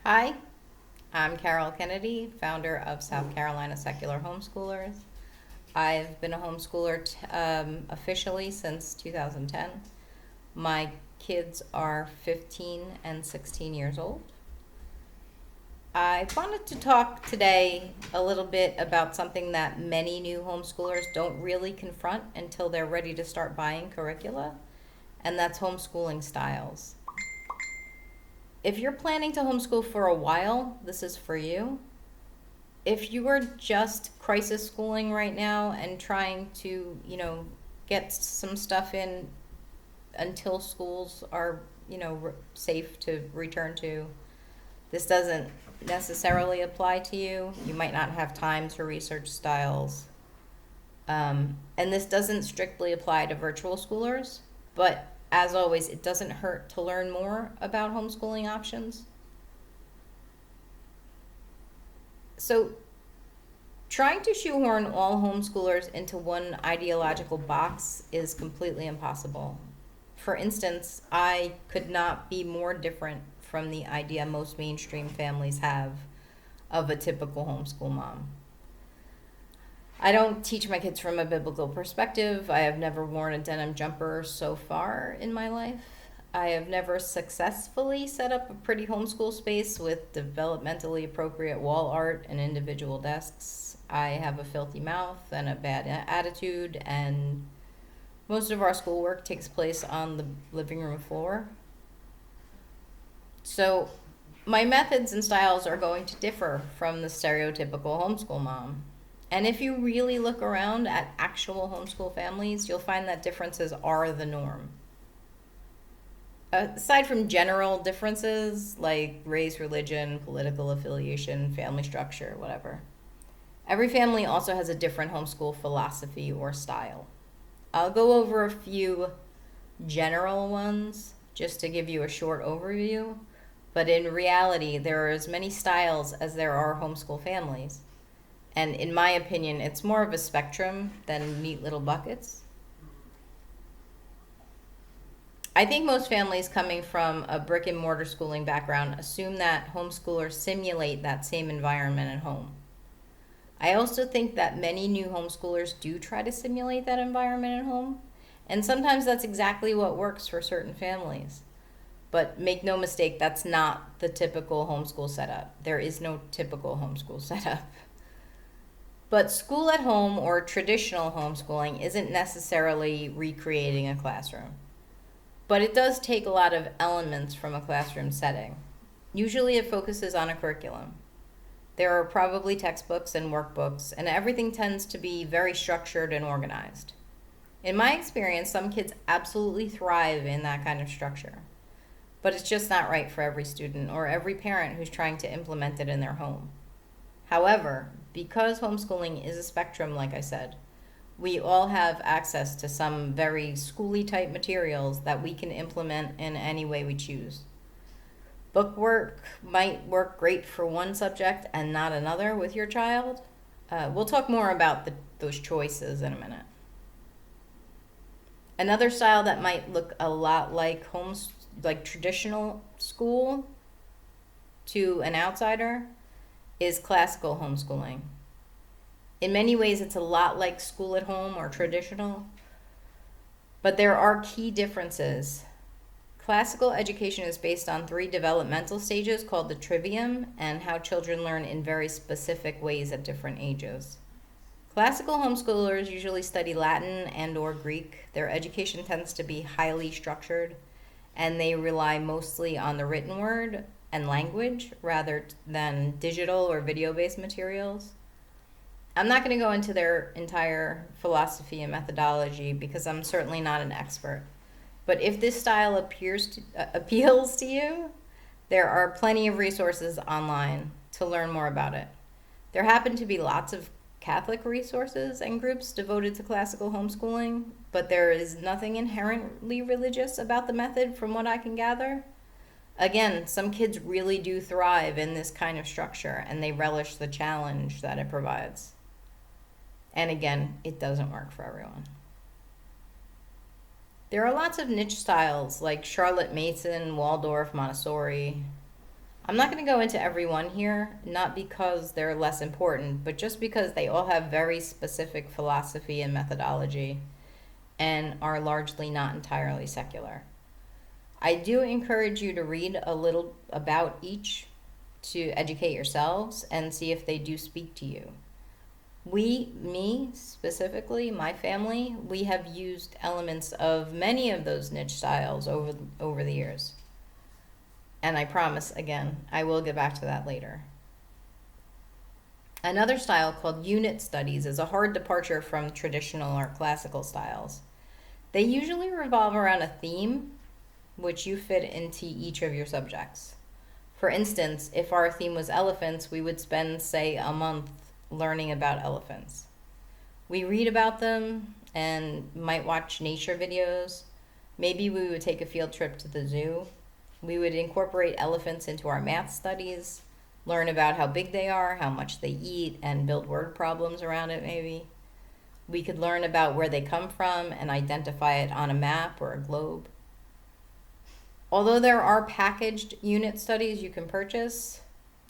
Hi, I'm Carol Kennedy, founder of South Carolina Secular Homeschoolers. I've been a homeschooler officially since 2010. My kids are 15 and 16 years old. I wanted to talk today a little bit about something that many new homeschoolers don't really confront until they're ready to start buying curricula, and that's homeschooling styles. If you're planning to homeschool for a while, this is for you. If you are just crisis schooling right now and trying to, get some stuff in until schools are, safe to return to, this doesn't necessarily apply to you. You might not have time to research styles. And this doesn't strictly apply to virtual schoolers, but as always, it doesn't hurt to learn more about homeschooling options. So, trying to shoehorn all homeschoolers into one ideological box is completely impossible. For instance, I could not be more different from the idea most mainstream families have of a typical homeschool mom. I don't teach my kids from a biblical perspective. I have never worn a denim jumper so far in my life. I have never successfully set up a pretty homeschool space with developmentally appropriate wall art and individual desks. I have a filthy mouth and a bad attitude, and most of our schoolwork takes place on the living room floor. So, my methods and styles are going to differ from the stereotypical homeschool mom. And if you really look around at actual homeschool families, you'll find that differences are the norm. Aside from general differences like race, religion, political affiliation, family structure, whatever, every family also has a different homeschool philosophy or style. I'll go over a few general ones just to give you a short overview, but in reality, there are as many styles as there are homeschool families. And in my opinion, it's more of a spectrum than neat little buckets. I think most families coming from a brick and mortar schooling background assume that homeschoolers simulate that same environment at home. I also think that many new homeschoolers do try to simulate that environment at home, and sometimes that's exactly what works for certain families. But make no mistake, that's not the typical homeschool setup. There is no typical homeschool setup. But school at home or traditional homeschooling isn't necessarily recreating a classroom. But it does take a lot of elements from a classroom setting. Usually it focuses on a curriculum. There are probably textbooks and workbooks, and everything tends to be very structured and organized. In my experience, some kids absolutely thrive in that kind of structure. But it's just not right for every student or every parent who's trying to implement it in their home. However, because homeschooling is a spectrum, like I said, we all have access to some very schooly type materials that we can implement in any way we choose. Book work might work great for one subject and not another with your child. We'll talk more about those choices in a minute. Another style that might look a lot like traditional school to an outsider is classical homeschooling. In many ways, it's a lot like school at home or traditional, but there are key differences. Classical education is based on 3 developmental stages called the trivium and how children learn in very specific ways at different ages. Classical homeschoolers usually study Latin and or Greek. Their education tends to be highly structured, and they rely mostly on the written word and language rather than digital or video-based materials. I'm not going to go into their entire philosophy and methodology because I'm certainly not an expert. But if this style appeals to you, there are plenty of resources online to learn more about it. There happen to be lots of Catholic resources and groups devoted to classical homeschooling, but there is nothing inherently religious about the method from what I can gather. Again, some kids really do thrive in this kind of structure and they relish the challenge that it provides. And again, it doesn't work for everyone. There are lots of niche styles like Charlotte Mason, Waldorf, Montessori. I'm not going to go into every one here, not because they're less important, but just because they all have very specific philosophy and methodology and are largely not entirely secular. I do encourage you to read a little about each to educate yourselves and see if they do speak to you. Me specifically, my family, we have used elements of many of those niche styles over the years. And I promise, again, I will get back to that later. Another style called unit studies is a hard departure from traditional or classical styles. They usually revolve around a theme which you fit into each of your subjects. For instance, if our theme was elephants, we would spend, say, a month learning about elephants. We read about them and might watch nature videos. Maybe we would take a field trip to the zoo. We would incorporate elephants into our math studies, learn about how big they are, how much they eat, and build word problems around it maybe. We could learn about where they come from and identify it on a map or a globe. Although there are packaged unit studies you can purchase,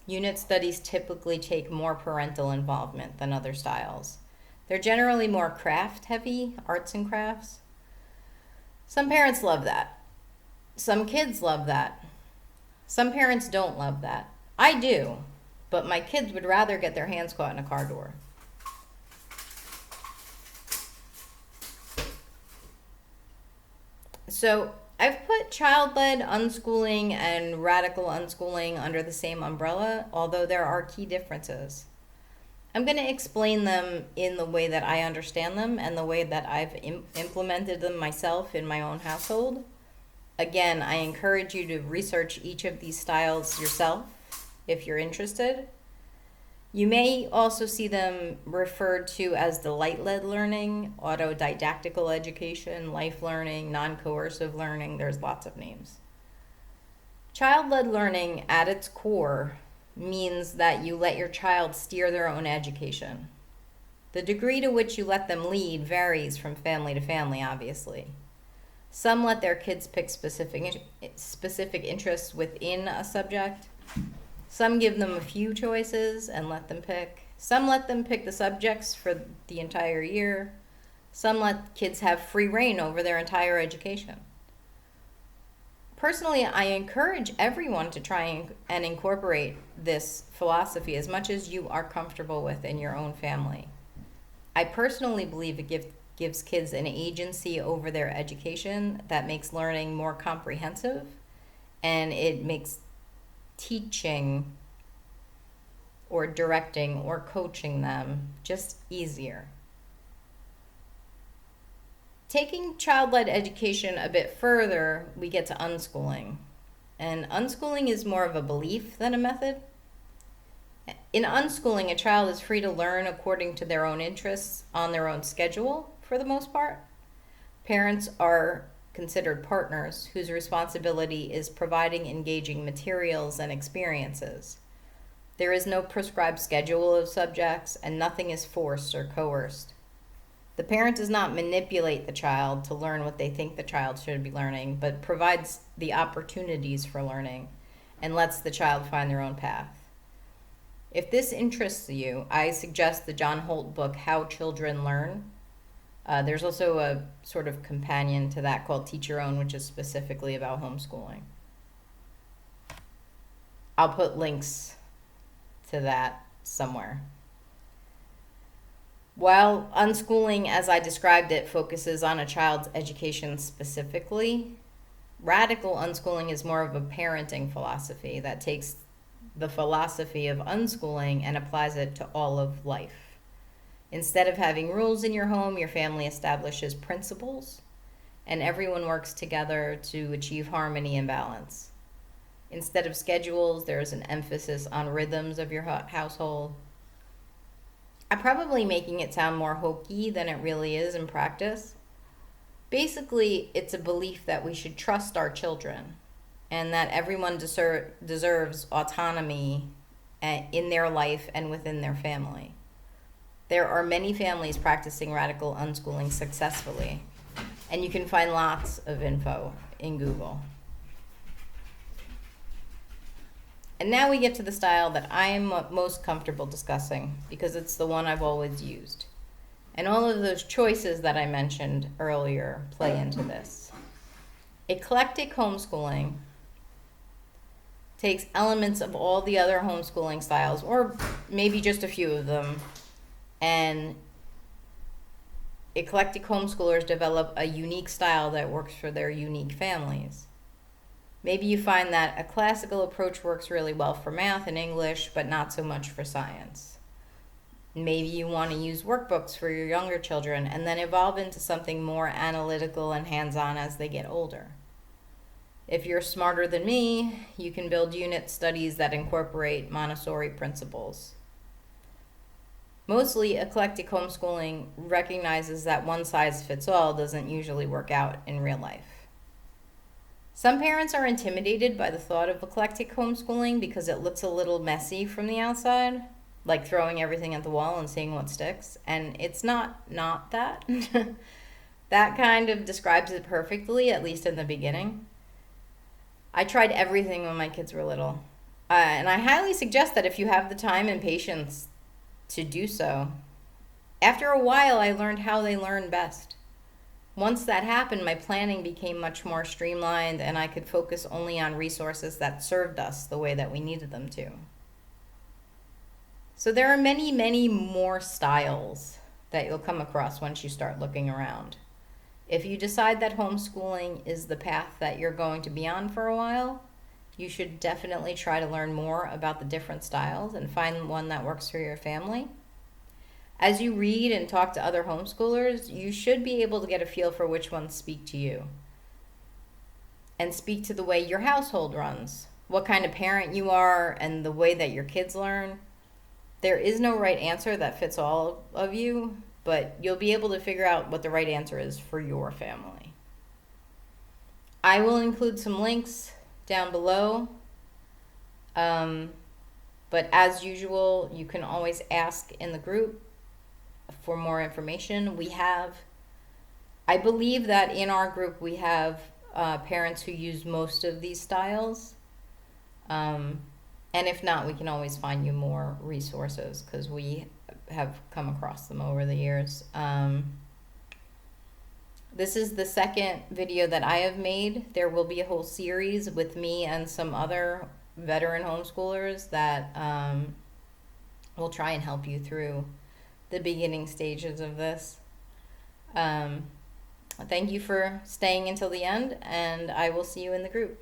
unit studies typically take more parental involvement than other styles. They're generally more craft heavy, arts and crafts. Some parents love that. Some kids love that. Some parents don't love that. I do, but my kids would rather get their hands caught in a car door. So I've put child-led unschooling and radical unschooling under the same umbrella, although there are key differences. I'm going to explain them in the way that I understand them and the way that I've implemented them myself in my own household. Again, I encourage you to research each of these styles yourself if you're interested. You may also see them referred to as delight-led learning, autodidactical education, life learning, non-coercive learning. There's lots of names. Child-led learning at its core means that you let your child steer their own education. The degree to which you let them lead varies from family to family, obviously. Some let their kids pick specific interests within a subject. Some give them a few choices and let them pick. Some let them pick the subjects for the entire year. Some let kids have free reign over their entire education. Personally, I encourage everyone to try and incorporate this philosophy as much as you are comfortable with in your own family. I personally believe it gives kids an agency over their education that makes learning more comprehensive, and it makes teaching or directing or coaching them just easier. Taking child-led education a bit further, we get to unschooling. And unschooling is more of a belief than a method. In unschooling, a child is free to learn according to their own interests on their own schedule for the most part. Parents are considered partners whose responsibility is providing engaging materials and experiences. There is no prescribed schedule of subjects, and nothing is forced or coerced. The parent does not manipulate the child to learn what they think the child should be learning, but provides the opportunities for learning and lets the child find their own path. If this interests you, I suggest the John Holt book, How Children Learn. There's also a sort of companion to that called Teach Your Own, which is specifically about homeschooling. I'll put links to that somewhere. While unschooling, as I described it, focuses on a child's education specifically, radical unschooling is more of a parenting philosophy that takes the philosophy of unschooling and applies it to all of life. Instead of having rules in your home, your family establishes principles, and everyone works together to achieve harmony and balance. Instead of schedules, there is an emphasis on rhythms of your household. I'm probably making it sound more hokey than it really is in practice. Basically, it's a belief that we should trust our children and that everyone deserves autonomy in their life and within their family. There are many families practicing radical unschooling successfully, and you can find lots of info in Google. And now we get to the style that I'm most comfortable discussing because it's the one I've always used. And all of those choices that I mentioned earlier play into this. Eclectic homeschooling takes elements of all the other homeschooling styles, or maybe just a few of them, and eclectic homeschoolers develop a unique style that works for their unique families. Maybe you find that a classical approach works really well for math and English, but not so much for science. Maybe you want to use workbooks for your younger children and then evolve into something more analytical and hands-on as they get older. If you're smarter than me, you can build unit studies that incorporate Montessori principles. Mostly, eclectic homeschooling recognizes that one size fits all doesn't usually work out in real life. Some parents are intimidated by the thought of eclectic homeschooling because it looks a little messy from the outside, like throwing everything at the wall and seeing what sticks. And it's not that. That kind of describes it perfectly, at least in the beginning. I tried everything when my kids were little. And I highly suggest that if you have the time and patience to do so. After a while, I learned how they learn best. Once that happened, my planning became much more streamlined and I could focus only on resources that served us the way that we needed them to. So there are many, many more styles that you'll come across once you start looking around. If you decide that homeschooling is the path that you're going to be on for a while, you should definitely try to learn more about the different styles and find one that works for your family. As you read and talk to other homeschoolers, you should be able to get a feel for which ones speak to you and speak to the way your household runs, what kind of parent you are, and the way that your kids learn. There is no right answer that fits all of you, but you'll be able to figure out what the right answer is for your family. I will include some links down below, but as usual, you can always ask in the group for more information. I believe that in our group we have parents who use most of these styles. And if not, we can always find you more resources because we have come across them over the years. This is the second video that I have made. There will be a whole series with me and some other veteran homeschoolers that will try and help you through the beginning stages of this. Thank you for staying until the end, and I will see you in the group.